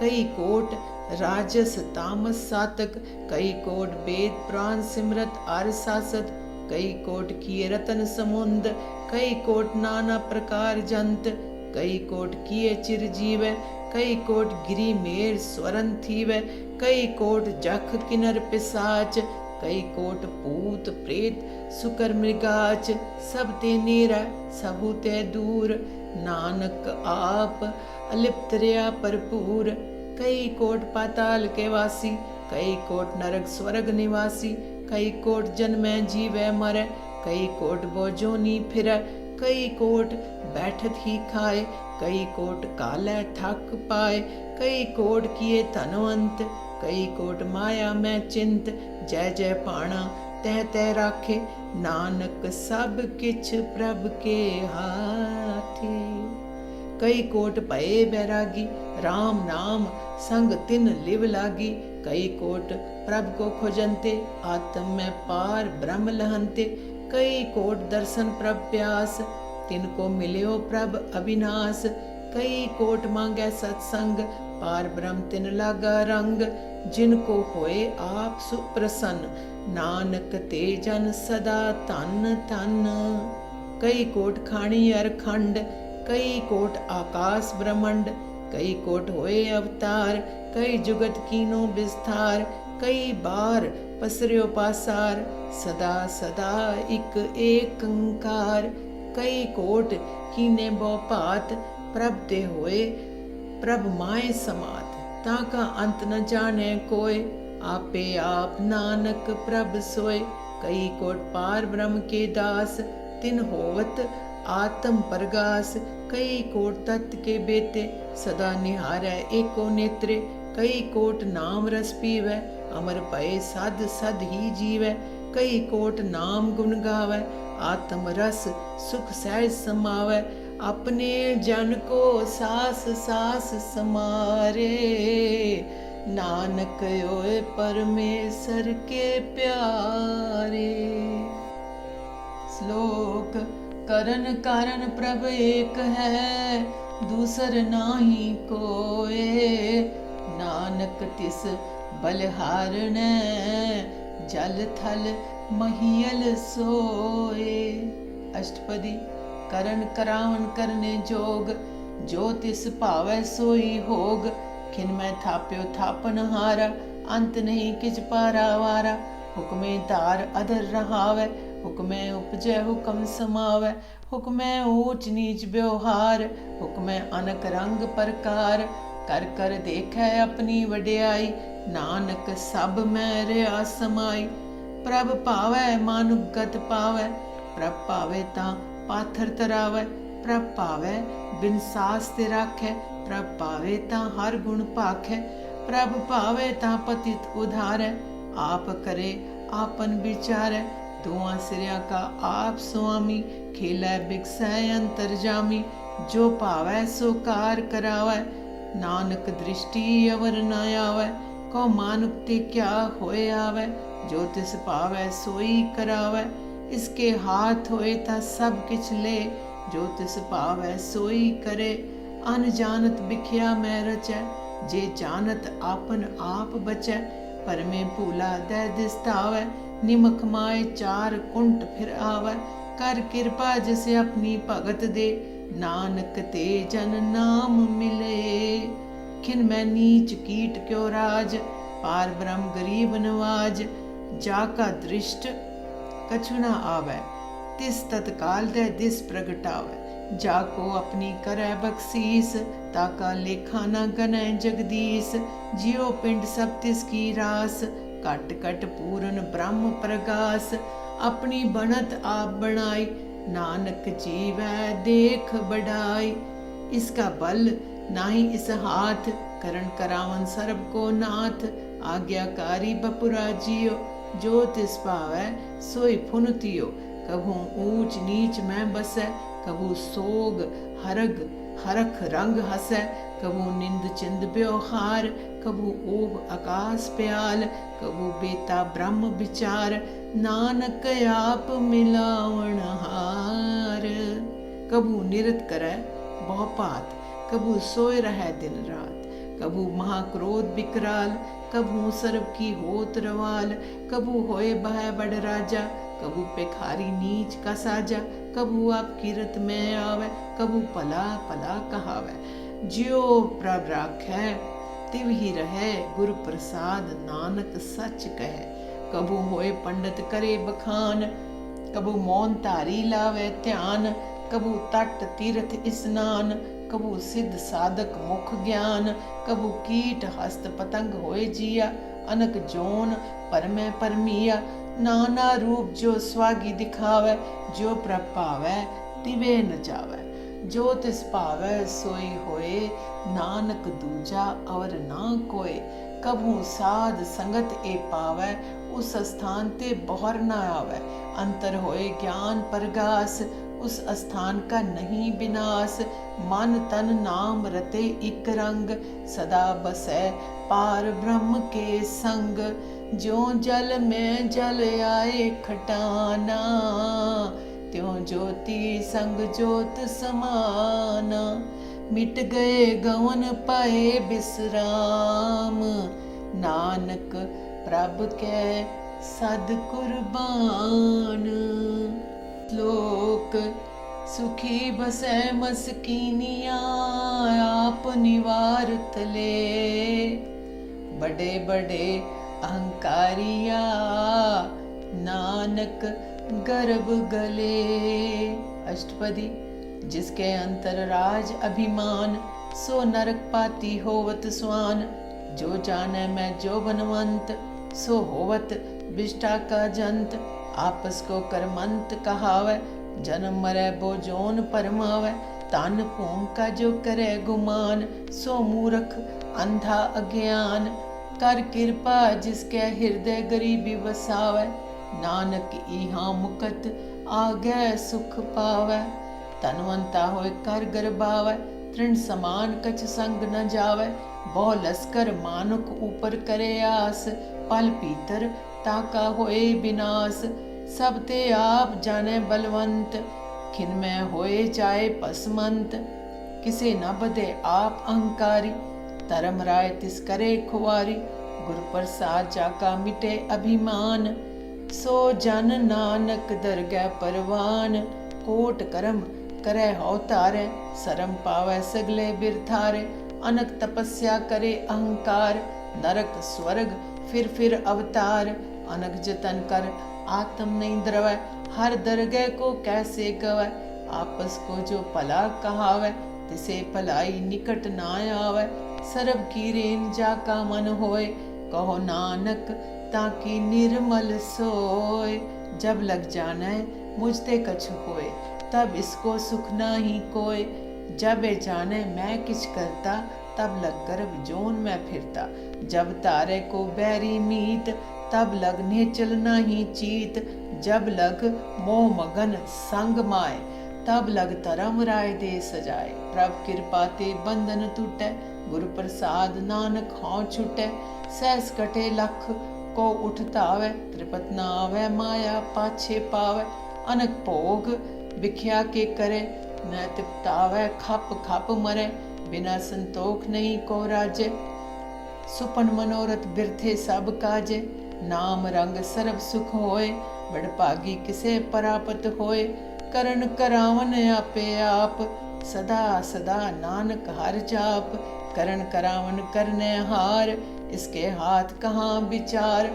Speaker 1: कई कोट राजस तामस सातक कई कोट वेद पुराण सिमरत आर सासत। कई कोट किए रतन समुंद कई कोट नाना प्रकार जंत। कई कोट किए चिरजीवै कई कोट गिरी मेर स्वरन थीवै। कई कोट जख किनर पिसाच कई कोट भूत प्रेत सुकर मृगाच। सब ते नेरा सबू ते दूर नानक आप अलिप्त रहा भरपूर। कई कोट पाताल के वासी कई कोट नरक स्वर्ग निवासी। कई कोट जन्मै जीवै मरै कई कोट बोजोनी फिरै। कई कोट बैठत ही खाए कई कोट कालै थक पाए। कई कोट किए धनवंत कई कोट माया में चिंत। जय जय पाणा तह तह राखे नानक सब किछ प्रभ के हाथे। कई कोट भये बैरागी राम नाम संग तिन लिव लागी। कई कोट प्रभ को खोजनते आत्म में पार ब्रह्म लहनते। कई कोट दर्शन प्रभ प्यास तिनको मिल्यो प्रभ अविनाश। कई कोट मांगै सत्संग पार ब्रह्म तिन लागा रंग। जिनको होए आप सुप्रसन्न नानक ते जन सदा धन धन। कई कोट खाणी अरखंड कई कोट आकाश ब्रह्मंड। कई कोट होए अवतार कई जुगत कीनो विस्तार। कई बार पसरियो पासार सदा सदा इक एकंकार। कई कोट कीने बो भात प्रभ ते होए प्रभ माए समात। ताका अंत न जाने कोय आपे आप नानक प्रभ सोय। कई कोट पार ब्रह्म के दास तिन होवत आत्म प्रगास। कई कोट तत्व के बेते सदा निहारै एको नेत्रे। कई कोट नाम रस पीवै अमर भय सद सद ही जीवै। कई कोट नाम गुण गावै आत्म रस सुख सहज समावै। अपने जन को सास सास समारे नानक होए परमेश्वर के प्यारे। श्लोक करन कारण प्रभ एक है दूसर नाही कोय। नानक तिस बलिहारणै जल थल महियल सोए। अष्टपदी। करण करावन करने जोग, जो तिस भावै सोई होग। खिन मैं थाप्यो थापन हारा, अंत नहीं किच पारा वारा। हुक्मे धार अधर रहावै, हुक्मे उपजै हुक्म समावै। हुक्मे ऊंच नीच व्यवहार, हुक्मे अनक रंग प्रकार। कर कर देखै अपनी वड्याई, नानक सब मैं रहा समाई। प्रभ भावै मानुख गत पावै, प्रभ भावै तां पाथर तरावै। प्रभ भावै बिन सास ते राखै, प्रभ भावै तां हर गुण भाखै। प्रभ भावै तां पतित उधारै, आप करे आपन विचारै। दुआं सिरिया का आप स्वामी, खेलै बिकसै अंतरजामी। जो भावै सो कार करावै, नानक दृष्टि अवर न आवै। कौ मानुक ते क्या होए आवै, जो तिस भावै सोई करावै। इसके हाथ होए ता सब किछ ले, जो तिस भावै सोई करे। अन जानत बिख्या मैं रचै, जे जानत आपन आप बचै। पर में भूला दै दिसतावै, निमक माए चार कुंट फिर आवै। कर कृपा जिसे अपनी भगत दे, नानक ते जन नाम मिले। खिन मैं नीच कीट क्यों राज, पार ब्रह्म गरीब नवाज। जाका दृष्ट कछु न आवै, तिस तत्काल दे दिस प्रगटावै। जाको अपनी करै बख्शीस, ताका लेखा न गनै जगदीश। जियो पिंड सब तिसकी रास, घट घट पूरन ब्रह्म प्रगास। अपनी बनत आप बनाई, नानक जीवै देख बढ़ाई। इसका बल नाही इस हाथ, करण करावन सर्ब को नाथ। आज्ञाकारी बपुरा जियो, जो तिस भावै सोई फुनतियो। कभू ऊंच नीच मैं बसै, कभू सोग हरग हरख रंग हसै। कभू निंद चिंद व्यवहार, कभू ओभ आकाश प्याल। कभू बेता ब्रह्म विचार, नानक आप मिलावण हार। कभू निरत करै बहु पात, कभू सोए रहै दिन रात। कभू महाक्रोध विकराल, कभू सर्व की होत रवाल। कभू होए बह बड़ राजा, कभू पेखारी नीच का साजा। कभू आप कीरत में आवे, कभू पला पला कहावे। ज्यो प्रभ राखै तिव ही रहे, गुरु प्रसाद नानक सच कहे। कभू होए पंडित करे बखान, कभू मौन धारी लावे ध्यान। कभू तट तीर्थ स्नान, कभू सिद्ध साधक मुख ज्ञान। कभू कीट हस्त पतंग होए जिया, अनक जोन परमै परमिया। नाना रूप जो स्वागी दिखावै, जो प्रभ भावै तिवे न जावै। जो तिस भावै सोई होए, नानक दूजा अवर ना कोय। कभू साध संगत ए पावै, उस स्थान ते बहर न आवै। अंतर होए ज्ञान प्रगास, उस स्थान का नहीं विनाश। मन तन नाम रते इक रंग, सदा बसै पार ब्रह्म के संग। ज्यों जल में जल आए खटाना, त्यों ज्योति संग ज्योत समाना। मिट गए गवन पाए विश्राम, नानक प्रभ कै सद कुर्बान। श्लोक। सुखी बसै मस्कीनिया, आप निवारत ले। बड़े बड़े अहंकारिया, नानक गर्भ गले। अष्टपदी। जिसके अंतर राज अभिमान, सो नरक पाती होवत स्वान। जो जाने मैं जो बनवंत, सो होवत विष्ठा का जंत। आपस को करमंत कहावै, जन्म मरै बो जोन परमावै। तन भूम का जो करे गुमान, सो मूर्ख अंधा अज्ञान। कर कृपा जिसके हृदय गरीबी वसावै, नानक इहा मुकत आगे सुख पावै। तनवंता होए कर गरबावै, तृण समान कछ संग न जावै। बहु लस्कर मानुख ऊपर करे आस, पल भीतर ताका होए विनाश। सब ते आप जाने बलवंत, खिन में होए जाए भस्मंत। किसे न बधे आप अहंकारी, धर्म राय तिस करे खुवारी। गुरु प्रसाद जाका मिटे अभिमान, सो जन नानक दरगह परवान। कोट करम करे हो तारे, सरम पावै सगले बिरथारे। अनक तपस्या करे अहंकार, नरक स्वर्ग फिर अवतार। अनक जतन कर आत्म नहीं द्रवै, हर दरगह को कैसे गवै। आपस को जो भला कहावै, तिसे भलाई निकट ना आवै। सरब की रेन जाका मन होए, कहो नानक ताकि निर्मल सोए। जब लग जाना मुझते कछु होए, तब इसको सुख ना ही कोय। जब ए जाने मैं किछ करता, तब लग गर्भ जोन में फिरता। जब तारे को बैरी मीत, तब लग नेचल नहीं चीत। जब लग मोह मगन संग माए, तब लग धर्म राय दे सजाए। प्रभ कृपा ते बंधन टूटै, गुरु प्रसाद नानक हों छुटै। सहस कटे लख को उठतावै, त्रिपत न आवै माया पाछे पावै। अनक भोग बिख्या के करे, न तिपतावै खप खप मरै। बिना संतोख नहीं को राजे, सुपन मनोरथ बिरथे सब काजे। नाम रंग सरब सुख होए, बड़भागी किसे परापत होए। करण करावन आपे आप, सदा सदा नानक हर जाप। करण करावन करने हार, इसके हाथ कहाँ विचार।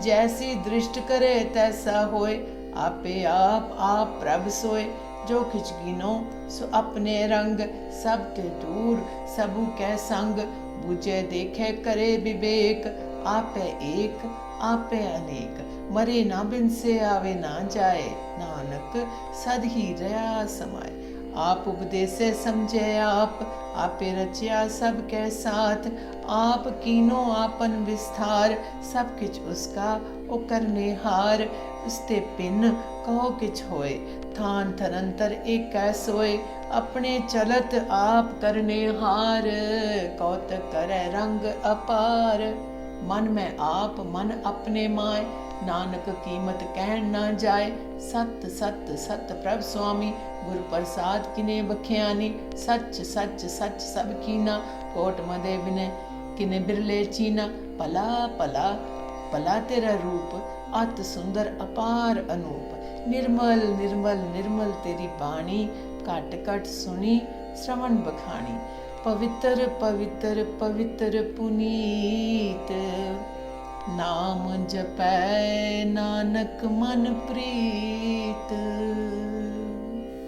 Speaker 1: जैसी दृष्ट करे तैसा होए, आपे आप प्रभ सोए। जो खिच गिनो सो अपने रंग, सब ते दूर सबु कै संग। बुझे देखे करे विवेक, आपे एक आपे अनेक। मरे ना बिन से आवे ना जाए, नानक सद ही रहा समाए। आप उपदेसे समझे आप, आपे रचिया सब के साथ। आप कीनो आपन विस्तार, सब किछ उसका ओ करने हार। उसते पिन कहो किछ होए, थान थनंतर एक कैसोए। अपने चलत आप करने हार, कौतक करे रंग अपार। मन में आप मन अपने माय, नानक कीमत कहन ना जाए। सत सत सत प्रभ स्वामी, गुरु प्रसाद किने बख्यानी। सच सच सच सब कीना, कोट मदे बिने किने बिरले चीना। भला भला भला तेरा रूप, अत सुंदर अपार अनूप। निर्मल निर्मल निर्मल तेरी बाणी, घट घट सुनी श्रवण बखानी। पवित्र पवित्र पवित्र पुनीत, नाम जपै नानक मन प्रीत।